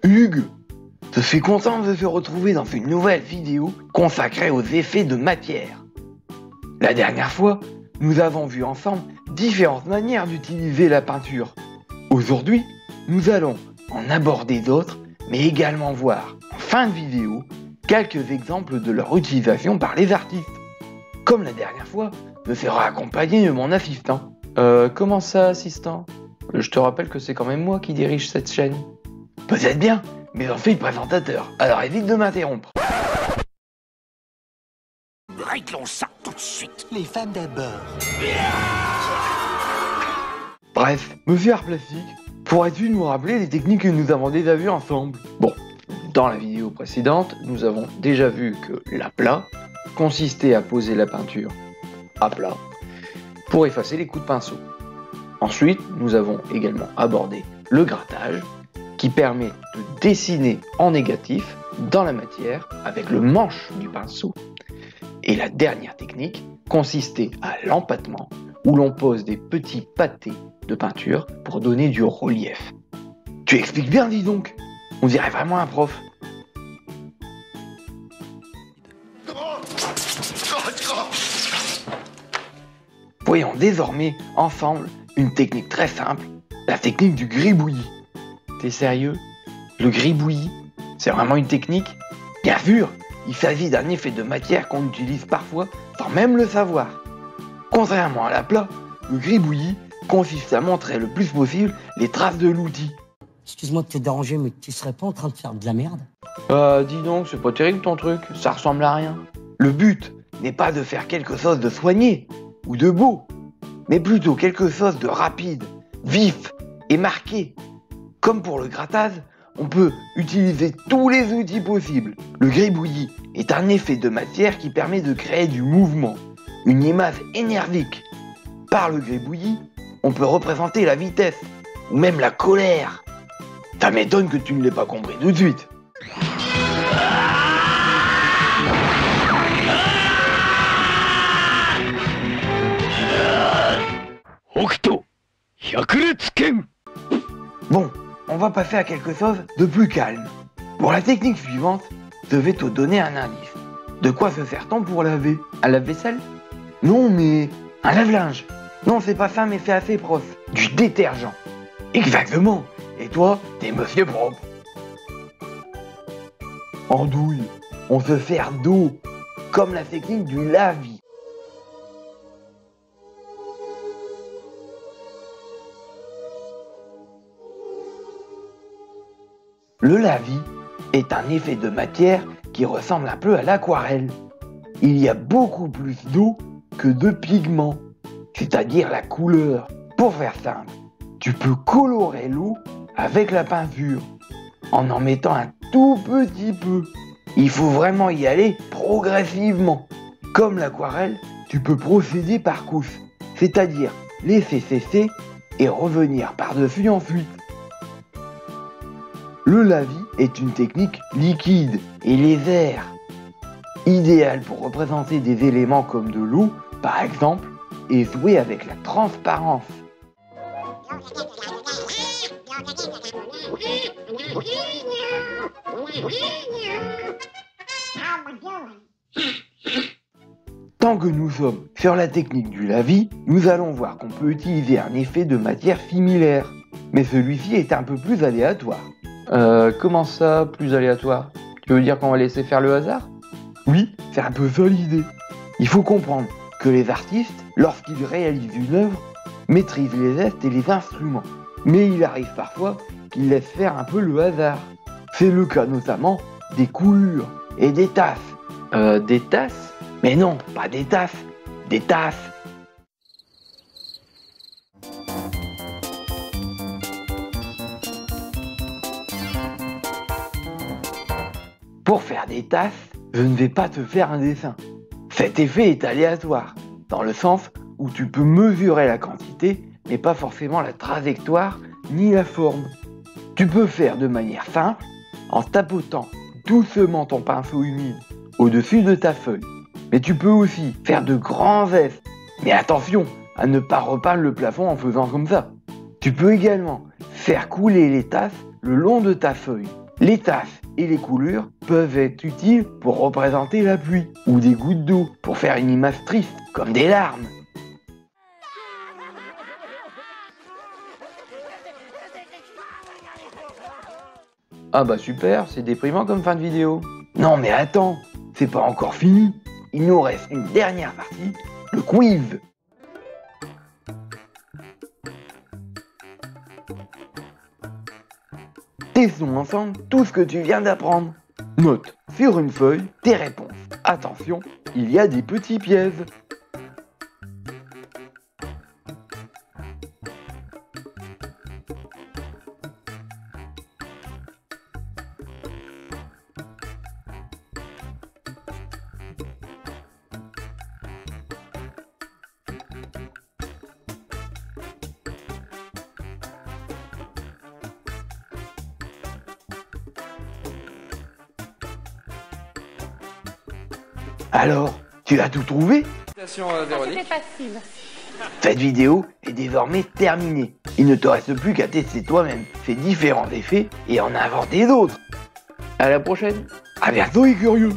Hugues, je suis content de te retrouver dans une nouvelle vidéo consacrée aux effets de matière. La dernière fois, nous avons vu ensemble différentes manières d'utiliser la peinture. Aujourd'hui, nous allons en aborder d'autres, mais également voir, en fin de vidéo, quelques exemples de leur utilisation par les artistes. Comme la dernière fois, je serai accompagné de mon assistant. Comment ça, assistant? Je te rappelle que c'est quand même moi qui dirige cette chaîne. Peut-être bien, mais j'en suis le présentateur, alors évite de m'interrompre. Réglons ça tout de suite. Les femmes d'abord. Bref, monsieur Art Plastique, pourrais-tu nous rappeler les techniques que nous avons déjà vues ensemble? Bon, dans la vidéo précédente, nous avons déjà vu que l'aplat consistait à poser la peinture à plat pour effacer les coups de pinceau. Ensuite, nous avons également abordé le grattage qui permet de dessiner en négatif dans la matière avec le manche du pinceau. Et la dernière technique consistait à l'empattement où l'on pose des petits pâtés de peinture pour donner du relief. Tu expliques bien, dis donc. On dirait vraiment un prof. Voyons désormais ensemble une technique très simple, la technique du gribouillis. T'es sérieux? Le gribouillis, c'est vraiment une technique? Bien sûr, il s'agit d'un effet de matière qu'on utilise parfois sans même le savoir. Contrairement à l'aplat, le gribouillis consiste à montrer le plus possible les traces de l'outil. Excuse-moi de te déranger, mais tu serais pas en train de faire de la merde? Dis donc, c'est pas terrible ton truc, ça ressemble à rien. Le but n'est pas de faire quelque chose de soigné ou de beau, mais plutôt quelque chose de rapide, vif et marqué. Comme pour le grattage, on peut utiliser tous les outils possibles. Le gribouillis est un effet de matière qui permet de créer du mouvement, une image énergique. Par le gribouillis, on peut représenter la vitesse ou même la colère. Ça m'étonne que tu ne l'aies pas compris tout de suite. Bon, on va passer à quelque chose de plus calme. Pour la technique suivante, je vais te donner un indice. De quoi se sert-on pour laver? Un lave-vaisselle? Non, mais un lave-linge. Non, c'est pas ça, mais c'est assez proche. Du détergent. Exactement. Et toi, t'es monsieur propre. Andouille, on se sert d'eau, comme la technique du lavis. Le lavis est un effet de matière qui ressemble un peu à l'aquarelle. Il y a beaucoup plus d'eau que de pigments, c'est-à-dire la couleur. Pour faire simple, tu peux colorer l'eau avec la peinture en mettant un tout petit peu. Il faut vraiment y aller progressivement. Comme l'aquarelle, tu peux procéder par couches, c'est-à-dire laisser sécher et revenir par-dessus ensuite. Le lavis est une technique liquide et légère, idéale pour représenter des éléments comme de l'eau, par exemple, et jouer avec la transparence. Tant que nous sommes sur la technique du lavis, nous allons voir qu'on peut utiliser un effet de matière similaire, mais celui-ci est un peu plus aléatoire. Comment ça, plus aléatoire? Tu veux dire qu'on va laisser faire le hasard? Oui, c'est un peu ça l'idée. Il faut comprendre que les artistes, lorsqu'ils réalisent une œuvre, maîtrisent les gestes et les instruments. Mais il arrive parfois qu'ils laissent faire un peu le hasard. C'est le cas notamment des coulures et des tasses. Des tasses? Mais non, pas des tasses, des tasses. Pour faire des tasses, je ne vais pas te faire un dessin. Cet effet est aléatoire, dans le sens où tu peux mesurer la quantité, mais pas forcément la trajectoire ni la forme. Tu peux faire de manière simple, en tapotant doucement ton pinceau humide au-dessus de ta feuille. Mais tu peux aussi faire de grands gestes. Mais attention à ne pas repeindre le plafond en faisant comme ça. Tu peux également faire couler les tasses le long de ta feuille. Les tasses et les coulures peuvent être utiles pour représenter la pluie, ou des gouttes d'eau pour faire une image triste, comme des larmes. Ah bah super, c'est déprimant comme fin de vidéo. Non mais attends, c'est pas encore fini. Il nous reste une dernière partie, le quiz. Testons ensemble tout ce que tu viens d'apprendre. Note sur une feuille tes réponses. Attention, il y a des petits pièges. Alors, tu as tout trouvé? C'était facile. Cette vidéo est désormais terminée. Il ne te reste plus qu'à tester toi-même ces différents effets et en inventer d'autres. À la prochaine. À bientôt les curieux.